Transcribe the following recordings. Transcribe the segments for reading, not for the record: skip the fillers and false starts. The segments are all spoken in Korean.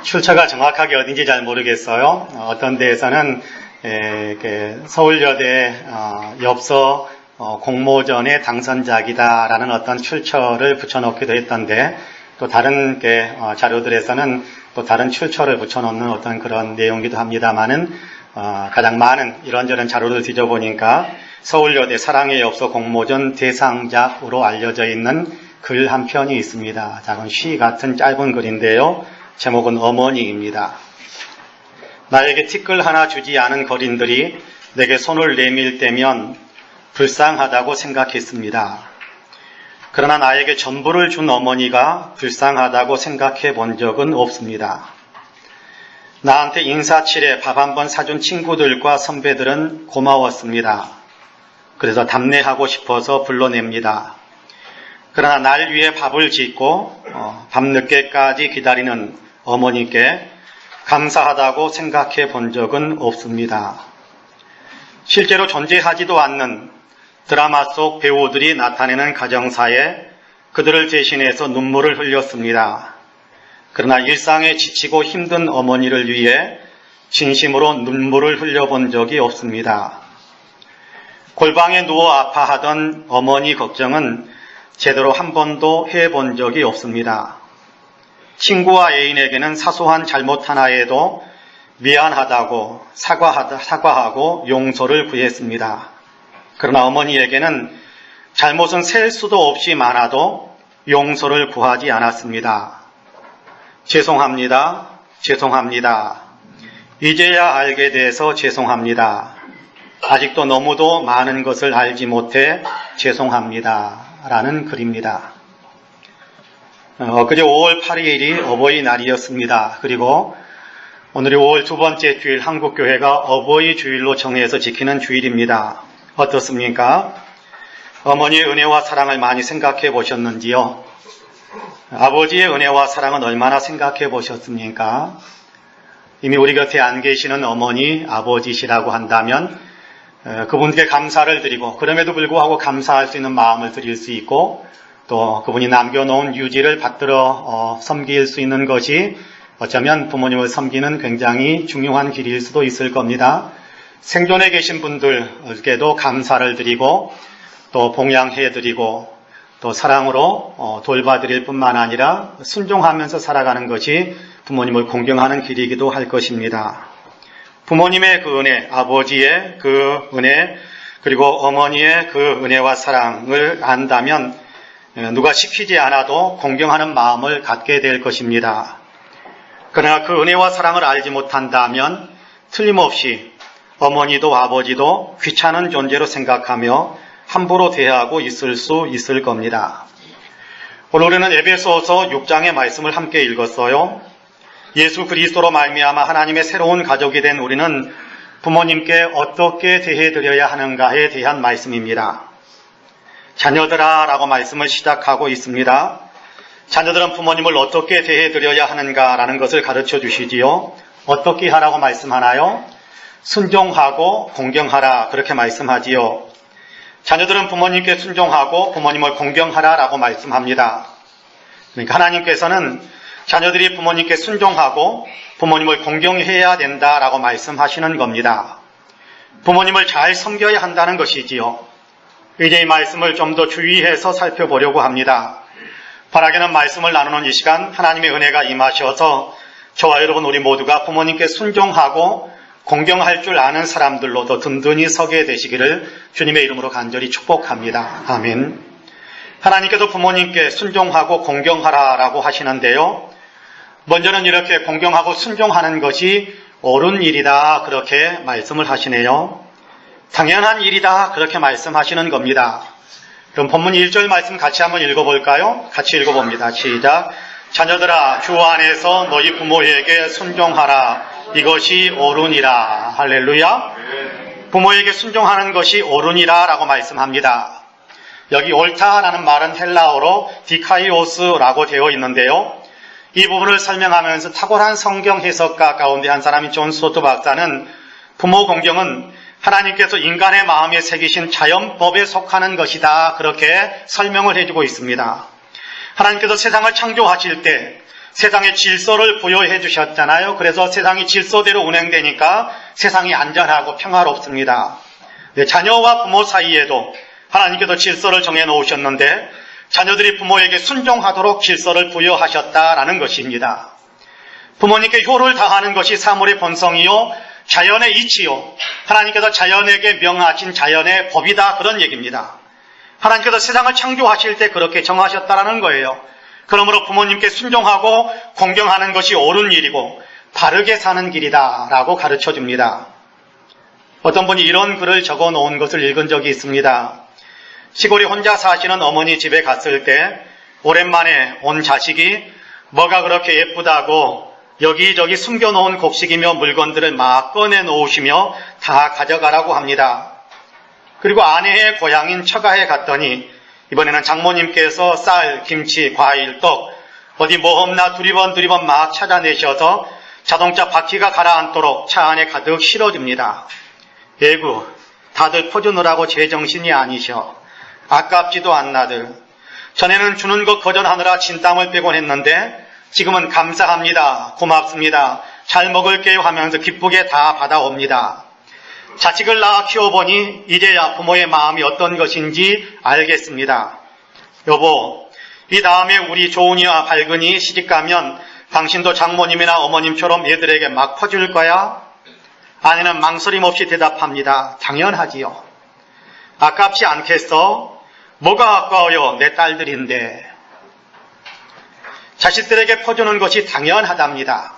출처가 정확하게 어딘지 잘 모르겠어요. 어떤 데에서는 서울여대 엽서 공모전의 당선작이다라는 어떤 출처를 붙여놓기도 했던데, 또 다른 자료들에서는 또 다른 출처를 붙여놓는 어떤 그런 내용이기도 합니다만은, 가장 많은 이런저런 자료를 뒤져보니까 서울여대 사랑의 엽서 공모전 대상작으로 알려져 있는 글 한 편이 있습니다. 작은 시 같은 짧은 글인데요. 제목은 어머니입니다. 나에게 티끌 하나 주지 않은 거린들이 내게 손을 내밀 때면 불쌍하다고 생각했습니다. 그러나 나에게 전부를 준 어머니가 불쌍하다고 생각해 본 적은 없습니다. 나한테 인사치레 밥 한 번 사준 친구들과 선배들은 고마웠습니다. 그래서 답례하고 싶어서 불러냅니다. 그러나 날 위해 밥을 짓고 밤늦게까지 기다리는 어머니께 감사하다고 생각해 본 적은 없습니다. 실제로 존재하지도 않는 드라마 속 배우들이 나타내는 가정사에 그들을 대신해서 눈물을 흘렸습니다. 그러나 일상에 지치고 힘든 어머니를 위해 진심으로 눈물을 흘려본 적이 없습니다. 골방에 누워 아파하던 어머니 걱정은 제대로 한 번도 해본 적이 없습니다. 친구와 애인에게는 사소한 잘못 하나에도 미안하다고 사과하고 용서를 구했습니다. 그러나 어머니에게는 잘못은 셀 수도 없이 많아도 용서를 구하지 않았습니다. 죄송합니다. 죄송합니다. 이제야 알게 돼서 죄송합니다. 아직도 너무도 많은 것을 알지 못해 죄송합니다. 라는 글입니다. 그제 5월 8일이 어버이날이었습니다. 그리고 오늘이 5월 두 번째 주일 한국교회가 어버이 주일로 정해서 지키는 주일입니다. 어떻습니까? 어머니의 은혜와 사랑을 많이 생각해 보셨는지요? 아버지의 은혜와 사랑은 얼마나 생각해 보셨습니까? 이미 우리 곁에 안 계시는 어머니, 아버지시라고 한다면 그분께 감사를 드리고, 그럼에도 불구하고 감사할 수 있는 마음을 드릴 수 있고, 또 그분이 남겨놓은 유지를 받들어 섬길 수 있는 것이 어쩌면 부모님을 섬기는 굉장히 중요한 길일 수도 있을 겁니다. 생존에 계신 분들께도 감사를 드리고, 또 봉양해드리고, 또 사랑으로 돌봐드릴 뿐만 아니라 순종하면서 살아가는 것이 부모님을 공경하는 길이기도 할 것입니다. 부모님의 그 은혜, 아버지의 그 은혜, 그리고 어머니의 그 은혜와 사랑을 안다면 누가 시키지 않아도 공경하는 마음을 갖게 될 것입니다. 그러나 그 은혜와 사랑을 알지 못한다면 틀림없이 어머니도 아버지도 귀찮은 존재로 생각하며 함부로 대하고 있을 수 있을 겁니다. 오늘 우리는 에베소서 6장의 말씀을 함께 읽었어요. 예수 그리스도로 말미암아 하나님의 새로운 가족이 된 우리는 부모님께 어떻게 대해드려야 하는가에 대한 말씀입니다. 자녀들아 라고 말씀을 시작하고 있습니다. 자녀들은 부모님을 어떻게 대해드려야 하는가라는 것을 가르쳐 주시지요. 어떻게 하라고 말씀하나요? 순종하고 공경하라 그렇게 말씀하지요. 자녀들은 부모님께 순종하고 부모님을 공경하라라고 말씀합니다. 그러니까 하나님께서는 자녀들이 부모님께 순종하고 부모님을 공경해야 된다라고 말씀하시는 겁니다. 부모님을 잘 섬겨야 한다는 것이지요. 이제 이 말씀을 좀 더 주의해서 살펴보려고 합니다. 바라기는 말씀을 나누는 이 시간 하나님의 은혜가 임하셔서 저와 여러분 우리 모두가 부모님께 순종하고 공경할 줄 아는 사람들로 더 든든히 서게 되시기를 주님의 이름으로 간절히 축복합니다. 아멘. 하나님께서 부모님께 순종하고 공경하라라고 하시는데요. 먼저는 이렇게 공경하고 순종하는 것이 옳은 일이다 그렇게 말씀을 하시네요. 당연한 일이다 그렇게 말씀하시는 겁니다. 그럼 본문 1절 말씀 같이 한번 읽어볼까요? 같이 읽어봅니다. 시작. 자녀들아 주 안에서 너희 부모에게 순종하라. 이것이 옳으니라. 할렐루야. 부모에게 순종하는 것이 옳으니라 라고 말씀합니다. 여기 옳다라는 말은 헬라어로 디카이오스라고 되어 있는데요. 이 부분을 설명하면서 탁월한 성경 해석가 가운데 한 사람인 존 스토트 박사는 부모 공경은 하나님께서 인간의 마음에 새기신 자연법에 속하는 것이다 그렇게 설명을 해주고 있습니다. 하나님께서 세상을 창조하실 때 세상에 질서를 부여해 주셨잖아요. 그래서 세상이 질서대로 운행되니까 세상이 안전하고 평화롭습니다. 네, 자녀와 부모 사이에도 하나님께서 질서를 정해 놓으셨는데 자녀들이 부모에게 순종하도록 질서를 부여하셨다라는 것입니다. 부모님께 효를 다하는 것이 사물의 본성이요 자연의 이치요 하나님께서 자연에게 명하신 자연의 법이다, 그런 얘기입니다. 하나님께서 세상을 창조하실 때 그렇게 정하셨다라는 거예요. 그러므로 부모님께 순종하고 공경하는 것이 옳은 일이고 바르게 사는 길이다 라고 가르쳐줍니다. 어떤 분이 이런 글을 적어 놓은 것을 읽은 적이 있습니다. 시골에 혼자 사시는 어머니 집에 갔을 때 오랜만에 온 자식이 뭐가 그렇게 예쁘다고 여기저기 숨겨놓은 곡식이며 물건들을 막 꺼내 놓으시며 다 가져가라고 합니다. 그리고 아내의 고향인 처가에 갔더니 이번에는 장모님께서 쌀, 김치, 과일, 떡 어디 뭐 없나 두리번 막 찾아내셔서 자동차 바퀴가 가라앉도록 차 안에 가득 실어줍니다. 에구, 다들 퍼주느라고 제정신이 아니셔. 아깝지도 않나들. 전에는 주는 것 거절하느라 진땀을 빼곤 했는데 지금은 감사합니다. 고맙습니다. 잘 먹을게요 하면서 기쁘게 다 받아옵니다. 자식을 낳아 키워보니 이제야 부모의 마음이 어떤 것인지 알겠습니다. 여보, 이 다음에 우리 좋은이와 밝은이 시집가면 당신도 장모님이나 어머님처럼 얘들에게 막 퍼줄 거야? 아내는 망설임 없이 대답합니다. 당연하지요. 아깝지 않겠어? 뭐가 아까워요? 내 딸들인데. 자식들에게 퍼주는 것이 당연하답니다.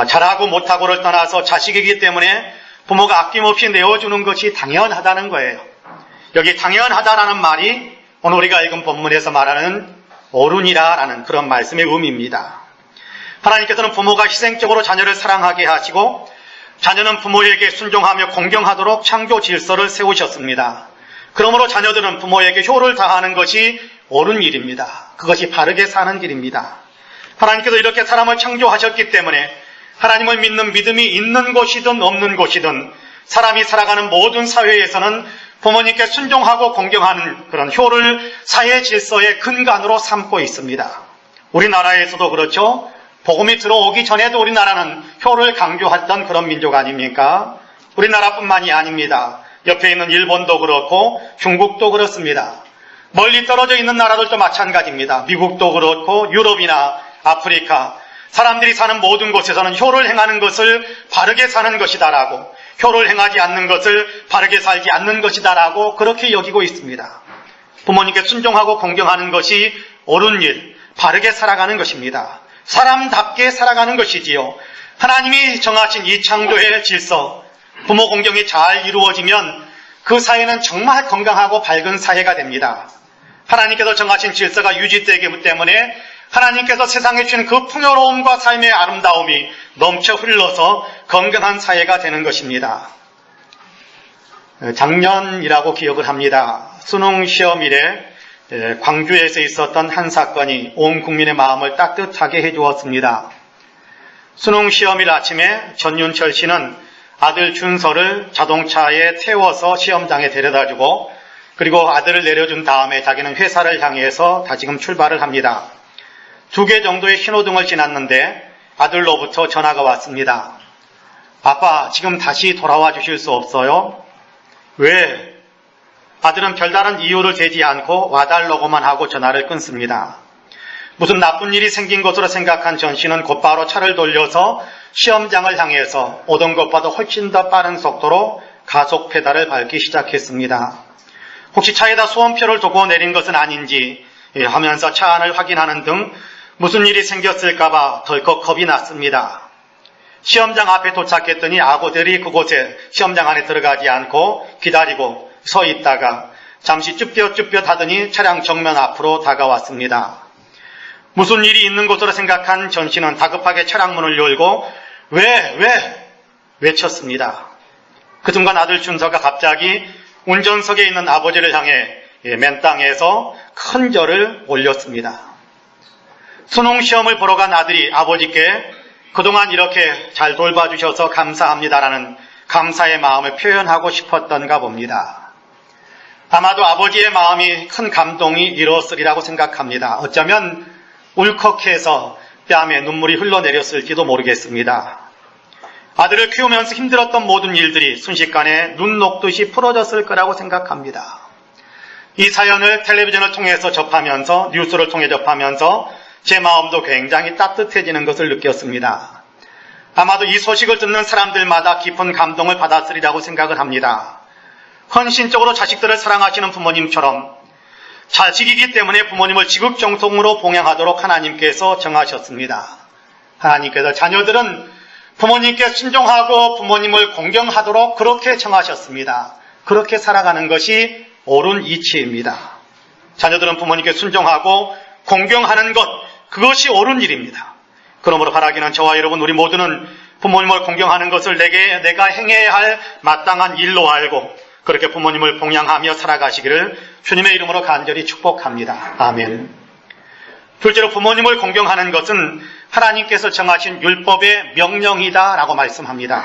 잘하고 못하고를 떠나서 자식이기 때문에 부모가 아낌없이 내어주는 것이 당연하다는 거예요. 여기 당연하다라는 말이 오늘 우리가 읽은 본문에서 말하는 옳으니라라는 그런 말씀의 의미입니다. 하나님께서는 부모가 희생적으로 자녀를 사랑하게 하시고 자녀는 부모에게 순종하며 공경하도록 창조 질서를 세우셨습니다. 그러므로 자녀들은 부모에게 효를 다하는 것이 옳은 일입니다. 그것이 바르게 사는 길입니다. 하나님께서 이렇게 사람을 창조하셨기 때문에 하나님을 믿는 믿음이 있는 곳이든 없는 곳이든 사람이 살아가는 모든 사회에서는 부모님께 순종하고 공경하는 그런 효를 사회 질서의 근간으로 삼고 있습니다. 우리나라에서도 그렇죠. 복음이 들어오기 전에도 우리나라는 효를 강조했던 그런 민족 아닙니까? 우리나라뿐만이 아닙니다. 옆에 있는 일본도 그렇고 중국도 그렇습니다. 멀리 떨어져 있는 나라들도 마찬가지입니다. 미국도 그렇고 유럽이나 아프리카, 사람들이 사는 모든 곳에서는 효를 행하는 것을 바르게 사는 것이다라고, 효를 행하지 않는 것을 바르게 살지 않는 것이다라고 그렇게 여기고 있습니다. 부모님께 순종하고 공경하는 것이 옳은 일, 바르게 살아가는 것입니다. 사람답게 살아가는 것이지요. 하나님이 정하신 이 창조의 질서, 부모 공경이 잘 이루어지면 그 사회는 정말 건강하고 밝은 사회가 됩니다. 하나님께서 정하신 질서가 유지되기 때문에 하나님께서 세상에 주신 그 풍요로움과 삶의 아름다움이 넘쳐 흘러서 건강한 사회가 되는 것입니다. 작년이라고 기억을 합니다. 수능 시험 이래 광주에서 있었던 한 사건이 온 국민의 마음을 따뜻하게 해주었습니다. 수능 시험일 아침에 전윤철 씨는 아들 준서를 자동차에 태워서 시험장에 데려다주고 그리고 아들을 내려준 다음에 자기는 회사를 향해서 다시금 출발을 합니다. 2개 정도의 신호등을 지났는데 아들로부터 전화가 왔습니다. 아빠, 지금 다시 돌아와 주실 수 없어요? 왜? 아들은 별다른 이유를 대지 않고 와달라고만 하고 전화를 끊습니다. 무슨 나쁜 일이 생긴 것으로 생각한 전 씨는 곧바로 차를 돌려서 시험장을 향해서 오던 것보다 훨씬 더 빠른 속도로 가속 페달을 밟기 시작했습니다. 혹시 차에다 수험표를 두고 내린 것은 아닌지 하면서 차 안을 확인하는 등 무슨 일이 생겼을까봐 덜컥 겁이 났습니다. 시험장 앞에 도착했더니 아고들이 그곳에 시험장 안에 들어가지 않고 기다리고 서 있다가 잠시 쭈뼛쭈뼛 하더니 차량 정면 앞으로 다가왔습니다. 무슨 일이 있는 것으로 생각한 전 씨는 다급하게 차량 문을 열고 왜? 외쳤습니다. 그 순간 아들 준서가 갑자기 운전석에 있는 아버지를 향해 맨 땅에서 큰 절을 올렸습니다. 수능 시험을 보러 간 아들이 아버지께 그동안 이렇게 잘 돌봐주셔서 감사합니다라는 감사의 마음을 표현하고 싶었던가 봅니다. 아마도 아버지의 마음이 큰 감동이 이루었으리라고 생각합니다. 어쩌면 울컥해서 뺨에 눈물이 흘러내렸을지도 모르겠습니다. 아들을 키우면서 힘들었던 모든 일들이 순식간에 눈 녹듯이 풀어졌을 거라고 생각합니다. 이 사연을 텔레비전을 통해서 접하면서, 뉴스를 통해 접하면서 제 마음도 굉장히 따뜻해지는 것을 느꼈습니다. 아마도 이 소식을 듣는 사람들마다 깊은 감동을 받았으리라고 생각을 합니다. 헌신적으로 자식들을 사랑하시는 부모님처럼 자식이기 때문에 부모님을 지극정성으로 봉양하도록 하나님께서 정하셨습니다. 하나님께서 자녀들은 부모님께 순종하고 부모님을 공경하도록 그렇게 정하셨습니다. 그렇게 살아가는 것이 옳은 이치입니다. 자녀들은 부모님께 순종하고 공경하는 것, 그것이 옳은 일입니다. 그러므로 바라기는 저와 여러분 우리 모두는 부모님을 공경하는 것을 내가 행해야 할 마땅한 일로 알고 그렇게 부모님을 봉양하며 살아가시기를 주님의 이름으로 간절히 축복합니다. 아멘. 둘째로 부모님을 공경하는 것은 하나님께서 정하신 율법의 명령이다라고 말씀합니다.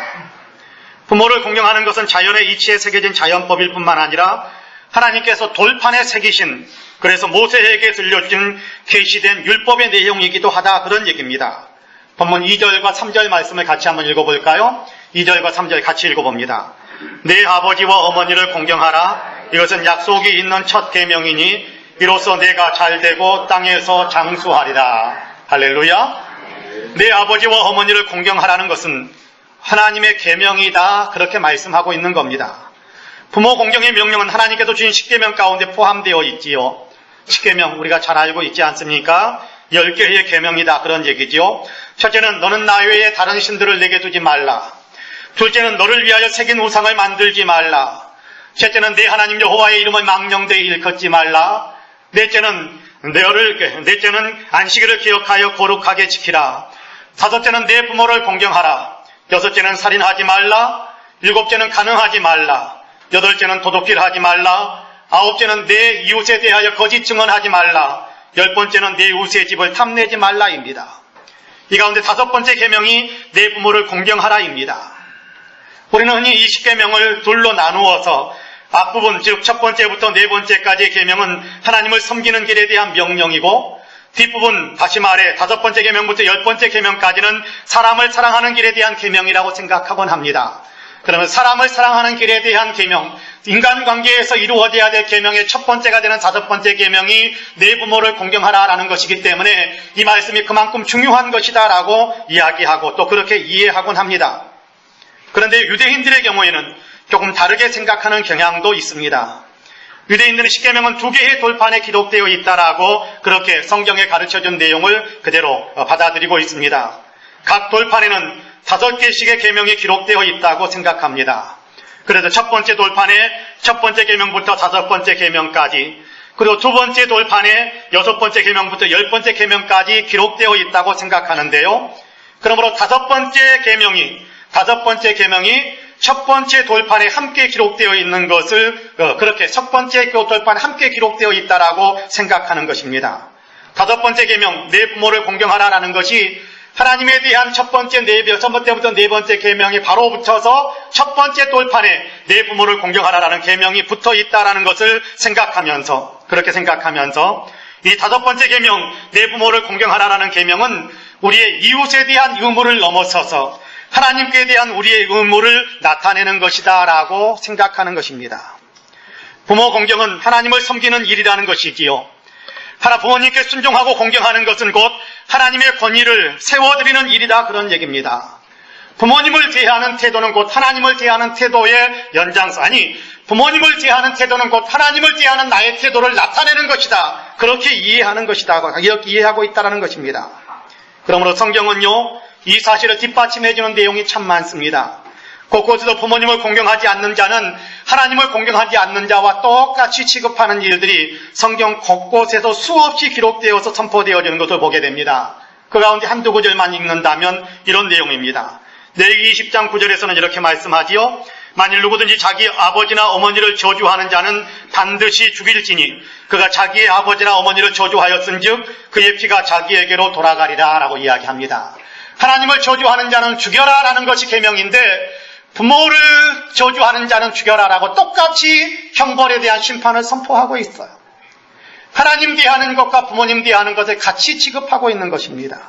부모를 공경하는 것은 자연의 이치에 새겨진 자연법일 뿐만 아니라 하나님께서 돌판에 새기신, 그래서 모세에게 들려준 계시된 율법의 내용이기도 하다, 그런 얘기입니다. 본문 2절과 3절 말씀을 같이 한번 읽어볼까요? 2절과 3절 같이 읽어봅니다. 내 아버지와 어머니를 공경하라. 이것은 약속이 있는 첫 계명이니 이로써 내가 잘되고 땅에서 장수하리라. 할렐루야. 내 아버지와 어머니를 공경하라는 것은 하나님의 계명이다, 그렇게 말씀하고 있는 겁니다. 부모 공경의 명령은 하나님께서 주신 십계명 가운데 포함되어 있지요. 십계명 우리가 잘 알고 있지 않습니까? 10개의 계명이다, 그런 얘기지요. 첫째는 너는 나 외에 다른 신들을 내게 두지 말라. 둘째는 너를 위하여 새긴 우상을 만들지 말라. 셋째는 내 하나님 여호와의 이름을 망령되이 일컫지 말라. 넷째는 안식일을 기억하여 거룩하게 지키라. 다섯째는 내 부모를 공경하라. 여섯째는 살인하지 말라. 일곱째는 간음하지 말라. 여덟째는 도둑질하지 말라. 아홉째는 내 이웃에 대하여 거짓 증언하지 말라. 10번째는 내 이웃의 집을 탐내지 말라입니다. 이 가운데 5번째 계명이 내 부모를 공경하라입니다. 우리는 흔히 이 10계명을 둘로 나누어서 앞부분, 즉 첫 번째부터 네 번째까지의 계명은 하나님을 섬기는 길에 대한 명령이고, 뒷부분, 다시 말해 5번째 계명부터 10번째 계명까지는 사람을 사랑하는 길에 대한 계명이라고 생각하곤 합니다. 그러면 사람을 사랑하는 길에 대한 계명, 인간관계에서 이루어져야 될 계명의 첫 번째가 되는 5번째 계명이 내 부모를 공경하라라는 것이기 때문에 이 말씀이 그만큼 중요한 것이다라고 이야기하고 또 그렇게 이해하곤 합니다. 그런데 유대인들의 경우에는 조금 다르게 생각하는 경향도 있습니다. 유대인들은 십계명은 2개의 돌판에 기록되어 있다라고 그렇게 성경에 가르쳐준 내용을 그대로 받아들이고 있습니다. 각 돌판에는 5개씩의 계명이 기록되어 있다고 생각합니다. 그래서 첫 번째 돌판에 첫 번째 계명부터 5번째 계명까지, 그리고 두 번째 돌판에 6번째 계명부터 10번째 계명까지 기록되어 있다고 생각하는데요. 그러므로 5번째 계명이 첫 번째 돌판에 함께 기록되어 있는 것을 그렇게 첫 번째 돌판에 함께 기록되어 있다라고 생각하는 것입니다. 5번째 계명, 내 부모를 공경하라라는 것이 하나님에 대한 첫 번째부터 네 번째 계명이 바로 붙어서 첫 번째 돌판에 내 부모를 공경하라라는 계명이 붙어 있다라는 것을 그렇게 생각하면서 이 5번째 계명, 내 부모를 공경하라라는 계명은 우리의 이웃에 대한 의무를 넘어서서 하나님께 대한 우리의 의무를 나타내는 것이다 라고 생각하는 것입니다. 부모 공경은 하나님을 섬기는 일이라는 것이지요. 부모님께 순종하고 공경하는 것은 곧 하나님의 권위를 세워드리는 일이다, 그런 얘기입니다. 부모님을 대하는 태도는 곧 하나님을 대하는 태도의 연장선, 부모님을 대하는 태도는 곧 하나님을 대하는 나의 태도를 나타내는 것이다, 그렇게 이해하는 것이다, 이렇게 이해하고 있다는 것입니다. 그러므로 성경은요, 이 사실을 뒷받침해주는 내용이 참 많습니다. 곳곳에서 부모님을 공경하지 않는 자는 하나님을 공경하지 않는 자와 똑같이 취급하는 일들이 성경 곳곳에서 수없이 기록되어서 선포되어지는 것을 보게 됩니다. 그 가운데 한두 구절만 읽는다면 이런 내용입니다. 레위기 20장 9절에서는 이렇게 말씀하지요. 만일 누구든지 자기 아버지나 어머니를 저주하는 자는 반드시 죽일지니 그가 자기의 아버지나 어머니를 저주하였은즉 그의 피가 자기에게로 돌아가리라 라고 이야기합니다. 하나님을 저주하는 자는 죽여라라는 것이 계명인데 부모를 저주하는 자는 죽여라라고 똑같이 형벌에 대한 심판을 선포하고 있어요. 하나님 대하는 것과 부모님 대하는 것을 같이 취급하고 있는 것입니다.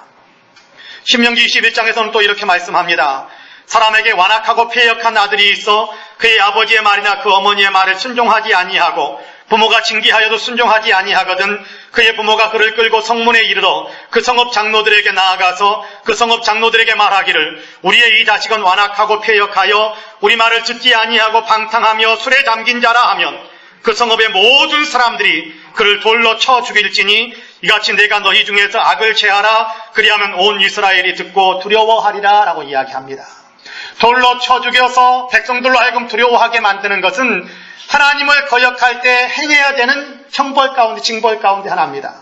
신명기 21장에서는 또 이렇게 말씀합니다. 사람에게 완악하고 패역한 아들이 있어 그의 아버지의 말이나 그 어머니의 말을 순종하지 아니하고 부모가 징계하여도 순종하지 아니하거든 그의 부모가 그를 끌고 성문에 이르러 그 성읍 장로들에게 나아가서 그 성읍 장로들에게 말하기를 우리의 이 자식은 완악하고 패역하여 우리 말을 듣지 아니하고 방탕하며 술에 잠긴 자라 하면 그 성읍의 모든 사람들이 그를 돌로 쳐 죽일지니 이같이 내가 너희 중에서 악을 제하라 그리하면 온 이스라엘이 듣고 두려워하리라 라고 이야기합니다. 돌로 쳐 죽여서 백성들로 하여금 두려워하게 만드는 것은 하나님을 거역할 때 행해야 되는 형벌 가운데 징벌 가운데 하나입니다.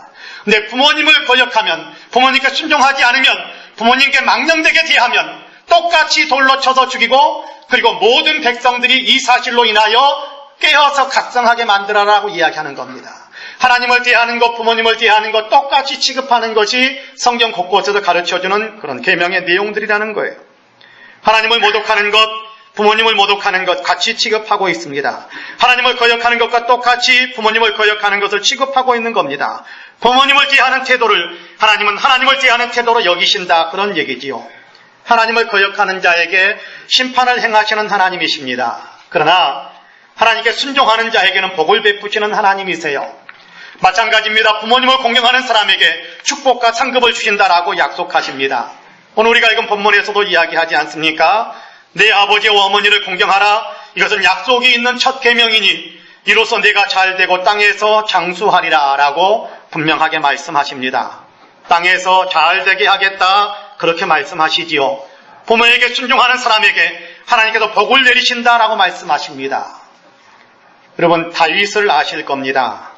근데 부모님을 거역하면 부모님께 순종하지 않으면 부모님께 망령되게 대하면 똑같이 돌로 쳐서 죽이고 그리고 모든 백성들이 이 사실로 인하여 깨어서 각성하게 만들어라고 이야기하는 겁니다. 하나님을 대하는 것, 부모님을 대하는 것 똑같이 취급하는 것이 성경 곳곳에서 가르쳐주는 그런 계명의 내용들이라는 거예요. 하나님을 모독하는 것, 부모님을 모독하는 것 같이 취급하고 있습니다. 하나님을 거역하는 것과 똑같이 부모님을 거역하는 것을 취급하고 있는 겁니다. 부모님을 대하는 태도를 하나님은 하나님을 대하는 태도로 여기신다 그런 얘기지요. 하나님을 거역하는 자에게 심판을 행하시는 하나님이십니다. 그러나 하나님께 순종하는 자에게는 복을 베푸시는 하나님이세요. 마찬가지입니다. 부모님을 공경하는 사람에게 축복과 상급을 주신다라고 약속하십니다. 오늘 우리가 읽은 본문에서도 이야기하지 않습니까? 내 아버지와 어머니를 공경하라. 이것은 약속이 있는 첫 계명이니 이로써 내가 잘되고 땅에서 장수하리라 라고 분명하게 말씀하십니다. 땅에서 잘되게 하겠다 그렇게 말씀하시지요. 부모에게 순종하는 사람에게 하나님께서 복을 내리신다라고 말씀하십니다. 여러분 다윗을 아실 겁니다.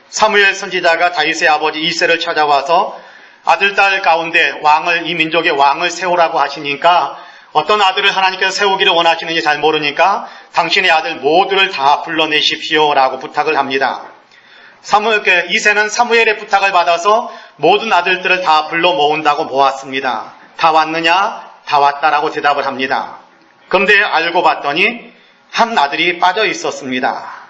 사무엘 선지자가 다윗의 아버지 이새를 찾아와서 아들, 딸 가운데 이 민족의 왕을 세우라고 하시니까 어떤 아들을 하나님께서 세우기를 원하시는지 잘 모르니까 당신의 아들 모두를 다 불러내십시오 라고 부탁을 합니다. 이새는 사무엘의 부탁을 받아서 모든 아들들을 다 불러 모은다고 모았습니다. 다 왔느냐? 다 왔다라고 대답을 합니다. 그런데 알고 봤더니 한 아들이 빠져 있었습니다.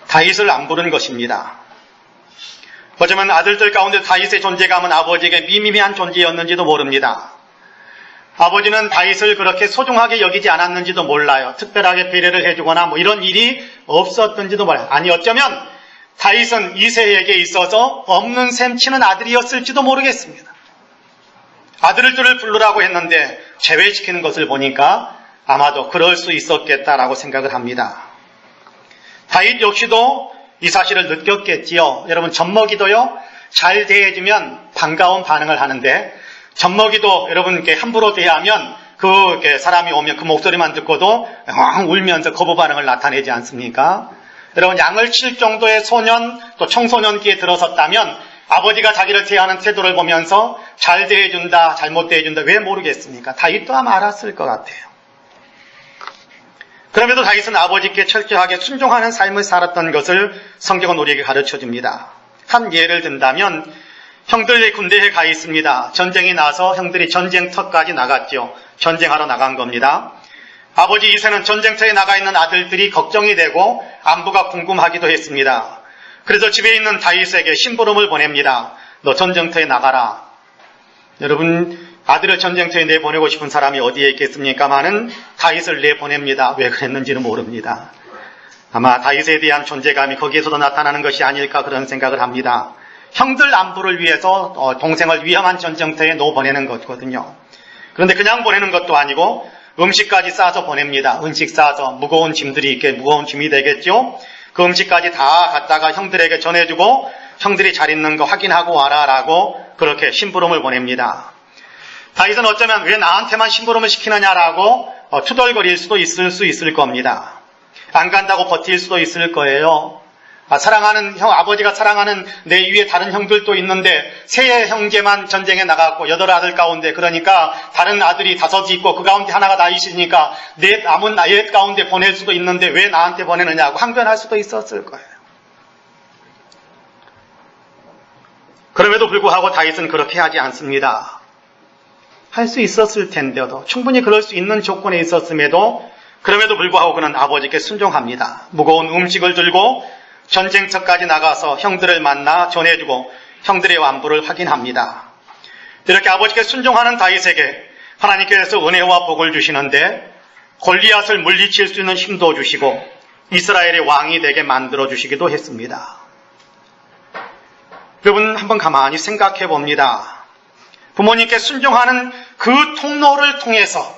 다윗을 안 부른 것입니다. 어쩌면 아들들 가운데 다윗의 존재감은 아버지에게 미미한 존재였는지도 모릅니다. 아버지는 다윗을 그렇게 소중하게 여기지 않았는지도 몰라요. 특별하게 배려를 해주거나 이런 일이 없었던지도 몰라요. 아니 어쩌면 다윗은 이새에게 있어서 없는 셈 치는 아들이었을지도 모르겠습니다. 아들들을 부르라고 했는데 제외시키는 것을 보니까 아마도 그럴 수 있었겠다라고 생각을 합니다. 다윗 역시도 이 사실을 느꼈겠지요. 여러분 젖먹이도요 잘 대해주면 반가운 반응을 하는데 젖먹이도 여러분께 함부로 대하면 그 사람이 오면 그 목소리만 듣고도 울면서 거부 반응을 나타내지 않습니까? 여러분 양을 칠 정도의 소년 또 청소년기에 들어섰다면 아버지가 자기를 대하는 태도를 보면서 잘 대해준다 잘못 대해준다 왜 모르겠습니까? 다윗도 아마 알았을 것 같아요. 그럼에도 다윗은 아버지께 철저하게 순종하는 삶을 살았던 것을 성경은 우리에게 가르쳐줍니다. 한 예를 든다면 형들이 군대에 가 있습니다. 전쟁이 나서 형들이 전쟁터까지 나갔죠. 전쟁하러 나간 겁니다. 아버지 이새는 전쟁터에 나가 있는 아들들이 걱정이 되고 안부가 궁금하기도 했습니다. 그래서 집에 있는 다윗에게 심부름을 보냅니다. 너 전쟁터에 나가라. 여러분 아들을 전쟁터에 내보내고 싶은 사람이 어디에 있겠습니까마는 다윗을 내보냅니다. 왜 그랬는지는 모릅니다. 아마 다윗에 대한 존재감이 거기에서도 나타나는 것이 아닐까 그런 생각을 합니다. 형들 안부를 위해서 동생을 위험한 전쟁터에 놓아보내는 거거든요. 그런데 그냥 보내는 것도 아니고 음식까지 싸서 보냅니다. 음식 싸서 무거운 짐들이 있게 무거운 짐이 되겠죠. 그 음식까지 다 갖다가 형들에게 전해주고 형들이 잘 있는 거 확인하고 와라라고 그렇게 심부름을 보냅니다. 다윗은 어쩌면 왜 나한테만 심부름을 시키느냐라고 투덜거릴 수도 있을 겁니다. 안 간다고 버틸 수도 있을 거예요. 아버지가 사랑하는 내 위에 다른 형들도 있는데 세 형제만 전쟁에 나갔고 8아들 가운데 그러니까 다른 아들이 5이 있고 그 가운데 하나가 다윗이니까 남은 옛 가운데 보낼 수도 있는데 왜 나한테 보내느냐고 항변할 수도 있었을 거예요. 그럼에도 불구하고 다윗은 그렇게 하지 않습니다. 할 수 있었을 텐데도 충분히 그럴 수 있는 조건에 있었음에도 그럼에도 불구하고 그는 아버지께 순종합니다. 무거운 음식을 들고 전쟁터까지 나가서 형들을 만나 전해주고 형들의 완부를 확인합니다. 이렇게 아버지께 순종하는 다윗에게 하나님께서 은혜와 복을 주시는데 골리앗을 물리칠 수 있는 힘도 주시고 이스라엘의 왕이 되게 만들어 주시기도 했습니다. 여러분 한번 가만히 생각해 봅니다. 부모님께 순종하는 그 통로를 통해서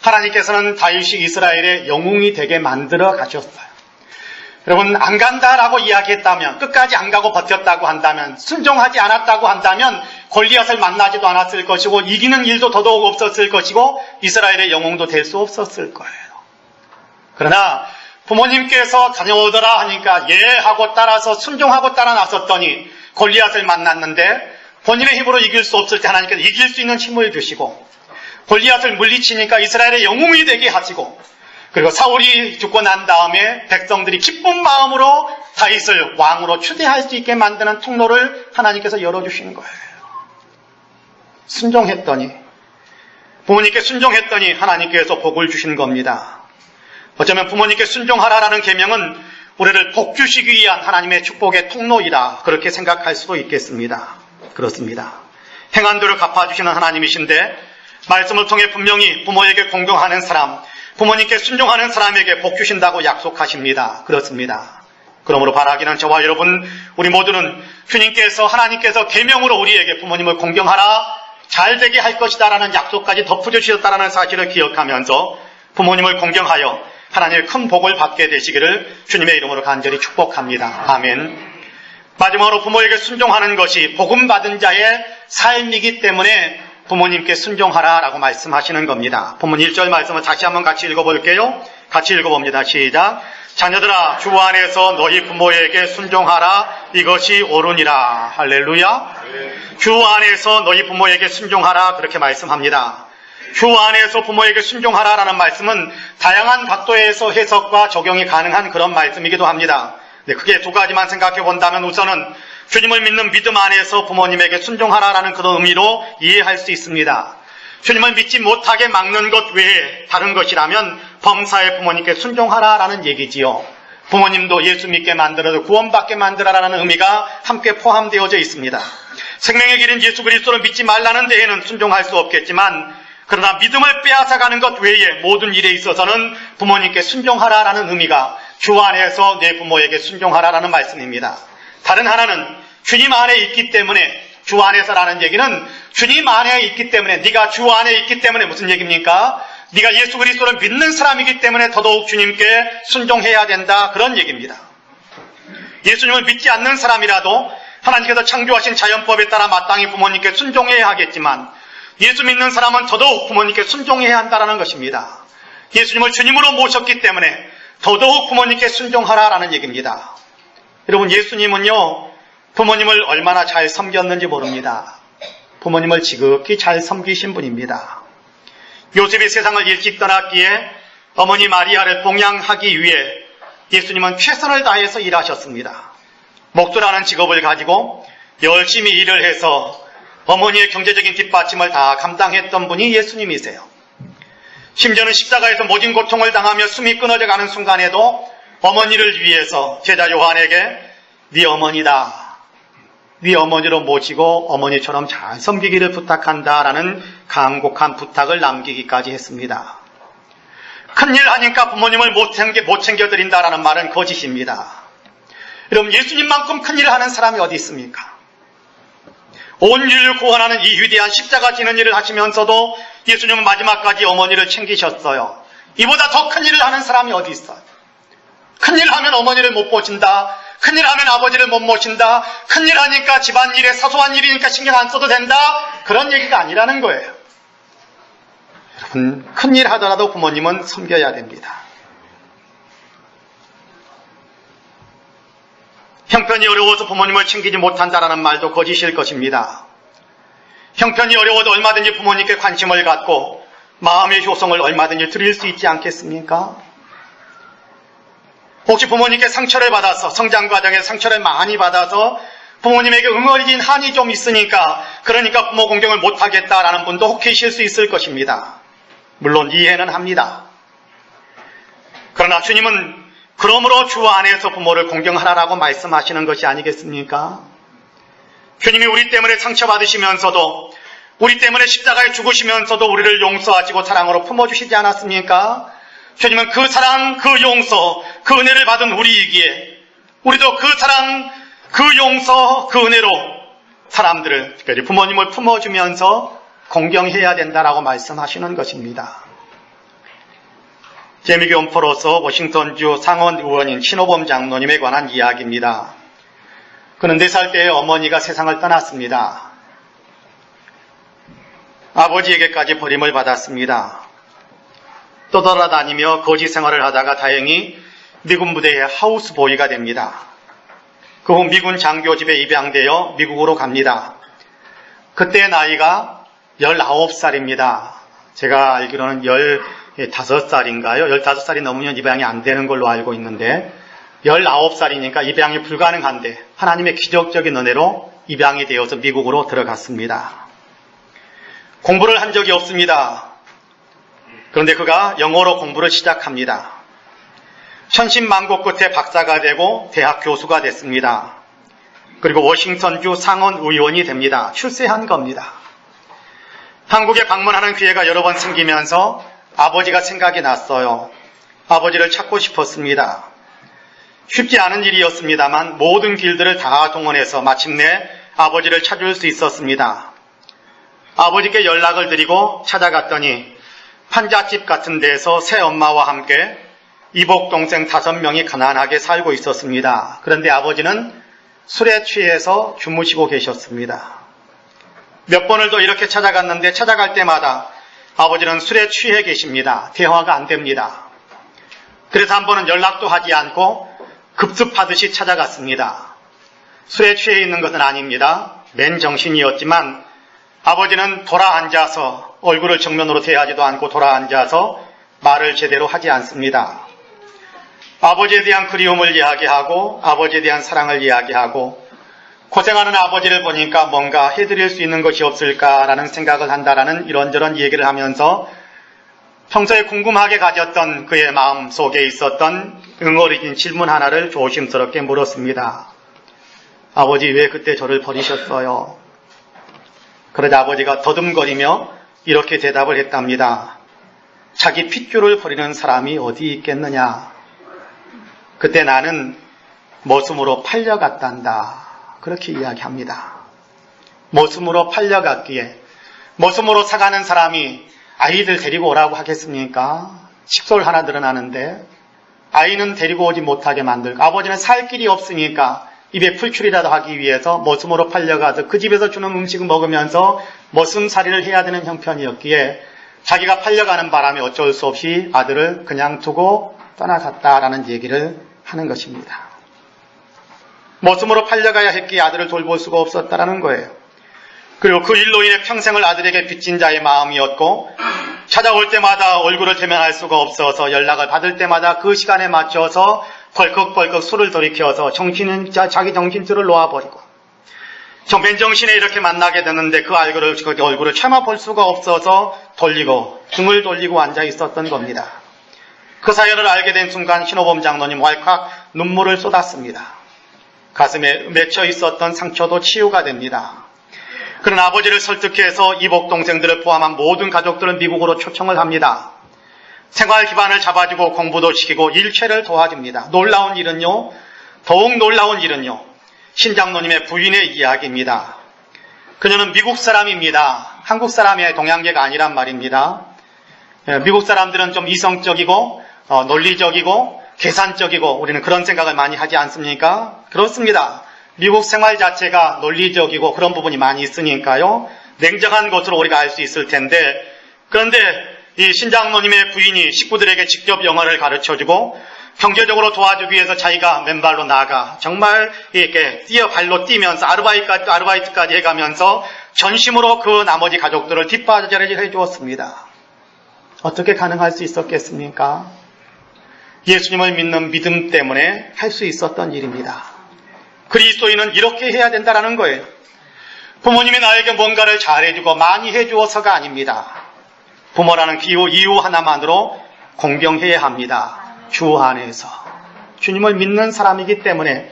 하나님께서는 다윗이 이스라엘의 영웅이 되게 만들어 가셨어요. 여러분 안 간다라고 이야기했다면, 끝까지 안 가고 버텼다고 한다면, 순종하지 않았다고 한다면 골리앗을 만나지도 않았을 것이고 이기는 일도 더더욱 없었을 것이고 이스라엘의 영웅도 될 수 없었을 거예요. 그러나 부모님께서 다녀오더라 하니까 예 하고 따라서 순종하고 따라 나섰더니 골리앗을 만났는데 본인의 힘으로 이길 수 없을 때 하나님께서 이길 수 있는 힘을 주시고 골리앗을 물리치니까 이스라엘의 영웅이 되게 하시고 그리고 사울이 죽고 난 다음에 백성들이 기쁜 마음으로 다윗을 왕으로 추대할 수 있게 만드는 통로를 하나님께서 열어주시는 거예요. 순종했더니, 부모님께 순종했더니 하나님께서 복을 주신 겁니다. 어쩌면 부모님께 순종하라라는 계명은 우리를 복 주시기 위한 하나님의 축복의 통로이다, 그렇게 생각할 수도 있겠습니다. 그렇습니다. 행한도를 갚아주시는 하나님이신데 말씀을 통해 분명히 부모에게 공경하는 사람, 부모님께 순종하는 사람에게 복 주신다고 약속하십니다. 그렇습니다. 그러므로 바라기는 저와 여러분, 우리 모두는 주님께서, 하나님께서 계명으로 우리에게 부모님을 공경하라, 잘 되게 할 것이다 라는 약속까지 덧붙여주셨다는 사실을 기억하면서 부모님을 공경하여 하나님의 큰 복을 받게 되시기를 주님의 이름으로 간절히 축복합니다. 아멘. 마지막으로 부모에게 순종하는 것이 복음 받은 자의 삶이기 때문에 부모님께 순종하라 라고 말씀하시는 겁니다. 본문 1절 말씀을 다시 한번 같이 읽어볼게요. 같이 읽어봅니다. 시작. 자녀들아 주 안에서 너희 부모에게 순종하라, 이것이 옳으니라. 할렐루야. 주 안에서 너희 부모에게 순종하라, 그렇게 말씀합니다. 주 안에서 부모에게 순종하라 라는 말씀은 다양한 각도에서 해석과 적용이 가능한 그런 말씀이기도 합니다. 네, 크게 두 가지만 생각해 본다면 우선은 주님을 믿는 믿음 안에서 부모님에게 순종하라라는 그런 의미로 이해할 수 있습니다. 주님을 믿지 못하게 막는 것 외에 다른 것이라면 범사의 부모님께 순종하라라는 얘기지요. 부모님도 예수 믿게 만들어서 구원받게 만들어라라는 의미가 함께 포함되어져 있습니다. 생명의 길인 예수 그리스도를 믿지 말라는 데에는 순종할 수 없겠지만 그러나 믿음을 빼앗아가는 것 외에 모든 일에 있어서는 부모님께 순종하라라는 의미가 주 안에서 내 부모에게 순종하라라는 말씀입니다. 다른 하나는 주님 안에 있기 때문에, 주 안에서라는 얘기는 주님 안에 있기 때문에, 네가 주 안에 있기 때문에 무슨 얘기입니까? 네가 예수 그리스도를 믿는 사람이기 때문에 더더욱 주님께 순종해야 된다, 그런 얘기입니다. 예수님을 믿지 않는 사람이라도 하나님께서 창조하신 자연법에 따라 마땅히 부모님께 순종해야 하겠지만 예수 믿는 사람은 더더욱 부모님께 순종해야 한다는 것입니다. 예수님을 주님으로 모셨기 때문에 더더욱 부모님께 순종하라라는 얘기입니다. 여러분, 예수님은요, 부모님을 얼마나 잘 섬겼는지 모릅니다. 부모님을 지극히 잘 섬기신 분입니다. 요셉이 세상을 일찍 떠났기에 어머니 마리아를 봉양하기 위해 예수님은 최선을 다해서 일하셨습니다. 목도라는 직업을 가지고 열심히 일을 해서 어머니의 경제적인 뒷받침을 다 감당했던 분이 예수님이세요. 심지어는 십자가에서 모진 고통을 당하며 숨이 끊어져 가는 순간에도 어머니를 위해서 제자 요한에게 네 어머니다, 네 어머니로 모시고 어머니처럼 잘 섬기기를 부탁한다라는 간곡한 부탁을 남기기까지 했습니다. 큰일 하니까 부모님을 못 챙겨드린다라는 말은 거짓입니다. 여러분, 예수님만큼 큰일을 하는 사람이 어디 있습니까? 온 인류를 구원하는 이 위대한 십자가 지는 일을 하시면서도 예수님은 마지막까지 어머니를 챙기셨어요. 이보다 더 큰일을 하는 사람이 어디 있어요? 큰일 하면 어머니를 못 보신다, 큰일 하면 아버지를 못 모신다, 큰일 하니까 집안일에 사소한 일이니까 신경 안 써도 된다, 그런 얘기가 아니라는 거예요. 여러분, 큰일 하더라도 부모님은 섬겨야 됩니다. 형편이 어려워서 부모님을 챙기지 못한다라는 말도 거짓일 것입니다. 형편이 어려워도 얼마든지 부모님께 관심을 갖고 마음의 효성을 얼마든지 드릴 수 있지 않겠습니까? 혹시 부모님께 상처를 받아서, 성장 과정에 상처를 많이 받아서 부모님에게 응어리진 한이 좀 있으니까, 그러니까 부모 공경을 못하겠다라는 분도 혹 계실 수 있을 것입니다. 물론 이해는 합니다. 그러나 주님은 그러므로 주 안에서 부모를 공경하라라고 말씀하시는 것이 아니겠습니까? 주님이 우리 때문에 상처받으시면서도 우리 때문에 십자가에 죽으시면서도 우리를 용서하시고 사랑으로 품어주시지 않았습니까? 주님은 그 사랑, 그 용서, 그 은혜를 받은 우리이기에 우리도 그 사랑, 그 용서, 그 은혜로 사람들을, 특별히 부모님을 품어주면서 공경해야 된다라고 말씀하시는 것입니다. 재미교원포로서 워싱턴주 상원 의원인 신호범 장로님에 관한 이야기입니다. 그는 4살 때에 어머니가 세상을 떠났습니다. 아버지에게까지 버림을 받았습니다. 떠돌아다니며 거지 생활을 하다가 다행히 미군 부대의 하우스보이가 됩니다. 그 후 미군 장교 집에 입양되어 미국으로 갑니다. 그때 나이가 19살입니다. 제가 알기로는 15살인가요? 15살이 넘으면 입양이 안 되는 걸로 알고 있는데 19살이니까 입양이 불가능한데 하나님의 기적적인 은혜로 입양이 되어서 미국으로 들어갔습니다. 공부를 한 적이 없습니다. 그런데 그가 영어로 공부를 시작합니다. 천신만고 끝에 박사가 되고 대학 교수가 됐습니다. 그리고 워싱턴주 상원 의원이 됩니다. 출세한 겁니다. 한국에 방문하는 기회가 여러 번 생기면서 아버지가 생각이 났어요. 아버지를 찾고 싶었습니다. 쉽지 않은 일이었습니다만 모든 길들을 다 동원해서 마침내 아버지를 찾을 수 있었습니다. 아버지께 연락을 드리고 찾아갔더니 판잣집 같은 데서 새엄마와 함께 이복 동생 5명이 가난하게 살고 있었습니다. 그런데 아버지는 술에 취해서 주무시고 계셨습니다. 몇 번을 더 이렇게 찾아갔는데 찾아갈 때마다 아버지는 술에 취해 계십니다. 대화가 안 됩니다. 그래서 한 번은 연락도 하지 않고 급습하듯이 찾아갔습니다. 술에 취해 있는 것은 아닙니다. 맨정신이었지만 아버지는 돌아앉아서 얼굴을 정면으로 대하지도 않고 돌아앉아서 말을 제대로 하지 않습니다. 아버지에 대한 그리움을 이야기하고 아버지에 대한 사랑을 이야기하고 고생하는 아버지를 보니까 뭔가 해드릴 수 있는 것이 없을까라는 생각을 한다라는 이런저런 얘기를 하면서 평소에 궁금하게 가졌던 그의 마음 속에 있었던 응어리진 질문 하나를 조심스럽게 물었습니다. 아버지, 왜 그때 저를 버리셨어요? 그러자 아버지가 더듬거리며 이렇게 대답을 했답니다. 자기 핏줄을 버리는 사람이 어디 있겠느냐? 그때 나는 머슴으로 팔려갔단다. 그렇게 이야기합니다. 머슴으로 팔려갔기에 머슴으로 사가는 사람이 아이들 데리고 오라고 하겠습니까? 칫솔 하나 늘어나는데 아이는 데리고 오지 못하게 만들고 아버지는 살 길이 없으니까 입에 풀출이라도 하기 위해서 머슴으로 팔려가서 그 집에서 주는 음식을 먹으면서 머슴살이를 해야 되는 형편이었기에 자기가 팔려가는 바람에 어쩔 수 없이 아들을 그냥 두고 떠나갔다라는 얘기를 하는 것입니다. 머슴으로 팔려가야 했기에 아들을 돌볼 수가 없었다라는 거예요. 그리고 그 일로 인해 평생을 아들에게 빚진 자의 마음이었고 찾아올 때마다 얼굴을 대면할 수가 없어서 연락을 받을 때마다 그 시간에 맞춰서 벌컥벌컥 술을 돌이켜서 자기 정신줄을 놓아버리고 맨정신에 이렇게 만나게 되는데 그 얼굴을 참아볼 수가 없어서 등을 돌리고 앉아 있었던 겁니다. 그 사연을 알게 된 순간 신호범 장로님 왈칵 눈물을 쏟았습니다. 가슴에 맺혀 있었던 상처도 치유가 됩니다. 그런 아버지를 설득해서 이복 동생들을 포함한 모든 가족들은 미국으로 초청을 합니다. 생활 기반을 잡아주고 공부도 시키고 일체를 도와줍니다. 더욱 놀라운 일은요. 신장로님의 부인의 이야기입니다. 그녀는 미국 사람입니다. 한국 사람이 동양계가 아니란 말입니다. 미국 사람들은 좀 이성적이고 논리적이고 계산적이고 우리는 그런 생각을 많이 하지 않습니까? 그렇습니다. 미국 생활 자체가 논리적이고 그런 부분이 많이 있으니까요. 냉정한 것으로 우리가 알 수 있을 텐데 그런데 이 신장로님의 부인이 식구들에게 직접 영어를 가르쳐주고 경제적으로 도와주기 위해서 자기가 맨발로 나가 정말 이렇게 발로 뛰면서 아르바이트까지 해가면서 전심으로 그 나머지 가족들을 뒷바라지를 해주었습니다. 어떻게 가능할 수 있었겠습니까? 예수님을 믿는 믿음 때문에 할 수 있었던 일입니다. 그리스도인은 이렇게 해야 된다는 거예요. 부모님이 나에게 뭔가를 잘해주고 많이 해주어서가 아닙니다. 부모라는 이유 하나만으로 공경해야 합니다. 주 안에서. 주님을 믿는 사람이기 때문에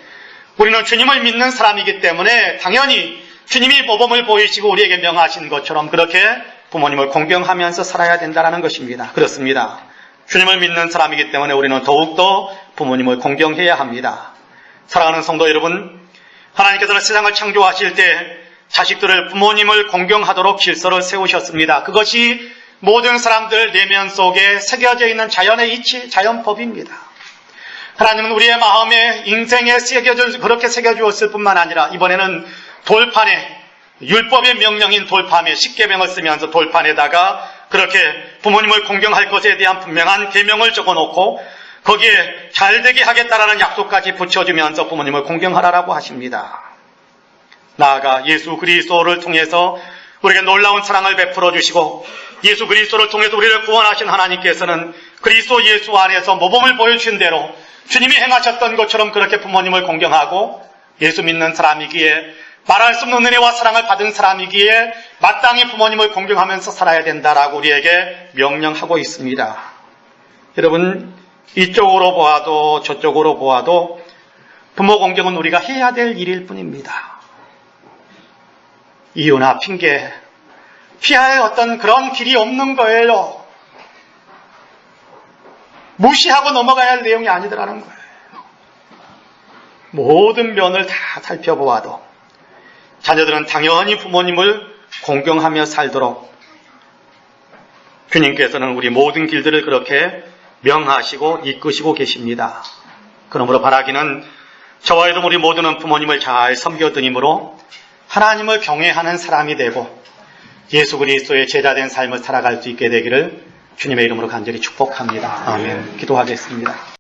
우리는 주님을 믿는 사람이기 때문에 당연히 주님이 모범을 보이시고 우리에게 명하신 것처럼 그렇게 부모님을 공경하면서 살아야 된다는 것입니다. 그렇습니다. 주님을 믿는 사람이기 때문에 우리는 더욱더 부모님을 공경해야 합니다. 사랑하는 성도 여러분, 하나님께서는 세상을 창조하실 때 자식들을 부모님을 공경하도록 질서를 세우셨습니다. 그것이 모든 사람들 내면 속에 새겨져 있는 자연의 이치, 자연법입니다. 하나님은 우리의 마음에 인생에 그렇게 새겨주었을 뿐만 아니라 이번에는 돌판에 율법의 명령인 돌판에 십계명을 쓰면서 돌판에다가 그렇게 부모님을 공경할 것에 대한 분명한 계명을 적어놓고 거기에 잘되게 하겠다라는 약속까지 붙여주면서 부모님을 공경하라고 하십니다. 나아가 예수 그리스도를 통해서 우리에게 놀라운 사랑을 베풀어 주시고 예수 그리스도를 통해서 우리를 구원하신 하나님께서는 그리스도 예수 안에서 모범을 보여주신 대로 주님이 행하셨던 것처럼 그렇게 부모님을 공경하고 예수 믿는 사람이기에 말할 수 없는 은혜와 사랑을 받은 사람이기에 마땅히 부모님을 공경하면서 살아야 된다라고 우리에게 명령하고 있습니다. 여러분, 이쪽으로 보아도 저쪽으로 보아도 부모 공경은 우리가 해야 될 일일 뿐입니다. 이유나 핑계, 피할 어떤 그런 길이 없는 거예요. 무시하고 넘어가야 할 내용이 아니더라는 거예요. 모든 면을 다 살펴보아도 자녀들은 당연히 부모님을 공경하며 살도록 주님께서는 우리 모든 길들을 그렇게 명하시고 이끄시고 계십니다. 그러므로 바라기는 저와 여러분 우리 모두는 부모님을 잘 섬겨드림으로 하나님을 경외하는 사람이 되고 예수 그리스도의 제자된 삶을 살아갈 수 있게 되기를 주님의 이름으로 간절히 축복합니다. 아멘. 기도하겠습니다.